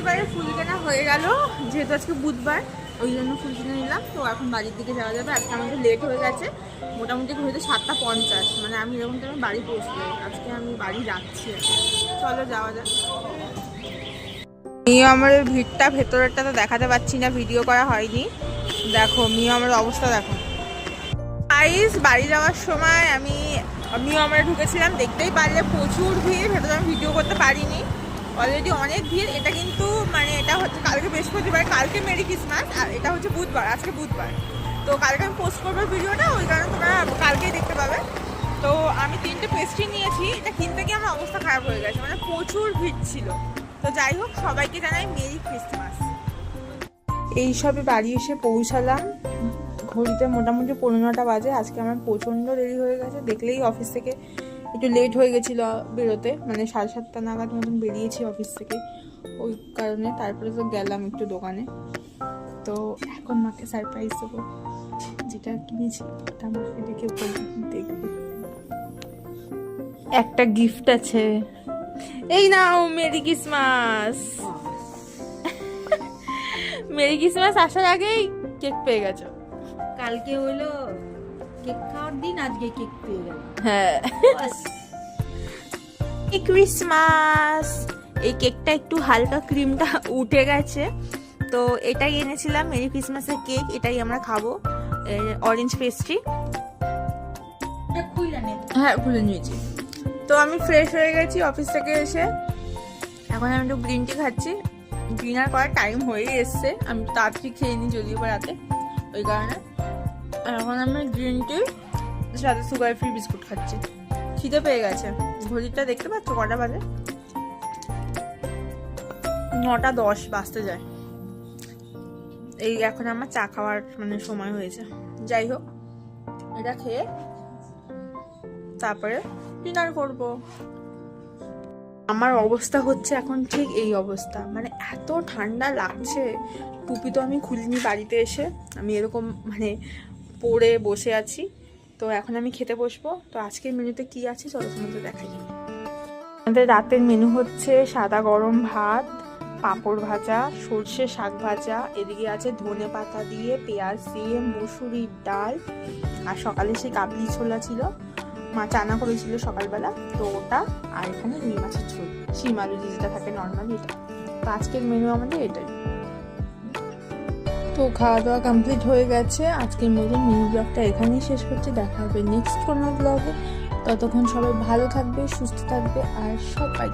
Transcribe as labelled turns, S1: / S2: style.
S1: বৃহস্পতিবারে ফুল কেনা হয়ে গেল, যেহেতু আজকে বুধবার ওই জন্য ফুল কিনে নিলাম। তো এখন বাড়ির দিকে যাওয়া যাবে। আজকে আমাদের লেট হয়ে গেছে, মোটামুটি হয়তো 7:50, মানে আমি এরকম টাইমে বাড়ি পৌঁছতে, আজকে আমি বাড়ি যাচ্ছি। চলো যাওয়া যাক। মিও আমার ভিড়টা ভেতরেরটা তো দেখাতে পাচ্ছি না, ভিডিও করা হয়নি। দেখো মিও আমার অবস্থা দেখো। গাইস বাড়ি যাওয়ার সময় আমিও আমরা ঢুকেছিলাম, দেখতেই পারলে প্রচুর ভিড়, ভেতরে আমি ভিডিও করতে পারিনি, অলরেডি অনেক ভিড়। এটা কিন্তু মানে এটা হচ্ছে কালকে বৃহস্পতিবার, কালকে মেরি ক্রিসমাস, আর এটা হচ্ছে বুধবার, আজকে বুধবার। তো কালকে আমি পোস্ট করবো ভিডিওটা, ওই কারণে তোমরা কালকেই দেখতে পাবে। তো আমি 3টে পেস্ট্রি নিয়েছি, এটা কিনতে গিয়ে আমার অবস্থা খারাপ হয়ে গেছে, মানে প্রচুর ভিড় ছিল। তো যাই হোক, সবাইকে জানাই মেরি ক্রিসমাস। এইসবে বাড়ি এসে পৌঁছালাম, ঘড়িতে মোটামুটি 9:15 বাজে। আজকে আমার প্রচণ্ড দেরি হয়ে গেছে, দেখলেই অফিস থেকে একটু লেট হয়ে গেছিলো বেরোতে, মানে 7:30 নাগাদ মতন বেরিয়েছি অফিস থেকে, ওই কারণে। তারপরে তো গেলাম একটু দোকানে। তো এখন মাকে সারপ্রাইজ দেবো, যেটা কিনেছি ওটা মাকে দেখে দেখবে। একটা গিফট আছে, এই নাও মেরি ক্রিসমাস। মেরি ক্রিসমাস আসার আগেই কেক পেয়ে গেছো।
S2: কালকে হলো কেক খাওয়ার দিন, আজকে কেক পেয়ে গেল।
S1: হ্যাঁ, ক্রিসমাস। এই কেকটা একটু হালকা ক্রিমটা উঠে গেছে, তো এটাই এনেছিলাম মেরি ক্রিসমাসের কেক, এটাই আমরা খাবো, অরেঞ্জ পেস্ট্রি। হ্যাঁ খুলে নিয়েছি। তো আমি ফ্রেশ হয়ে গেছি অফিস থেকে এসে, এখন আমি একটু গ্রিন টি খাচ্ছি। ডিনার করার টাইম হয়ে এসছে, আমি তাড়াতাড়ি খেয়ে নিই যদিও বা রাতে, ওই কারণে। এখন আমি গ্রিন টি সাথে সুগার ফ্রি বিস্কুট খাচ্ছি। খিদে পেয়ে গেছে, ঘড়িটা দেখতে পাচ্ছ কটা বাজে? 9:10 বাজতে যায়। এই এখন আমার চা খাওয়ার মানে সময় হয়েছে। যাই হোক, এটা খেয়ে তারপরে ডিনার করব। আমার অবস্থা হচ্ছে এখন ঠিক এই অবস্থা, মানে এত ঠান্ডা লাগছে। টুপি তো আমি খুলিনি বাড়িতে এসে, আমি এরকম মানে পরে বসে আছি। তো এখন আমি খেতে বসবো। তো আজকের মেনুতে কি আছে চলো তোমাদের দেখাই। আমাদের রাতের মেনু হচ্ছে সাদা গরম ভাত, পাঁপড় ভাজা, সর্ষে শাক ভাজা, এদিকে আছে ধনে পাতা দিয়ে পেঁয়াজ দিয়ে মুসুরির ডাল, আর সকালে সেই কাবলি ছোলা ছিল, মা চানা করেছিল সকালবেলা, তো ওটা, আর এখানে রুই মাছের ঝোল, শিম আলু যেটা থাকে নর্মালি এটা। তো আজকের মেনু আমাদের এটাই। তো খাওয়া দাওয়া কমপ্লিট হয়ে গেছে। আজকের মতন মিনি ব্লগটা এখানেই শেষ করছি, দেখা হবে নেক্সট কোনো ব্লগে। ততক্ষণ সবাই ভালো থাকবে, সুস্থ থাকবে, আর সবাই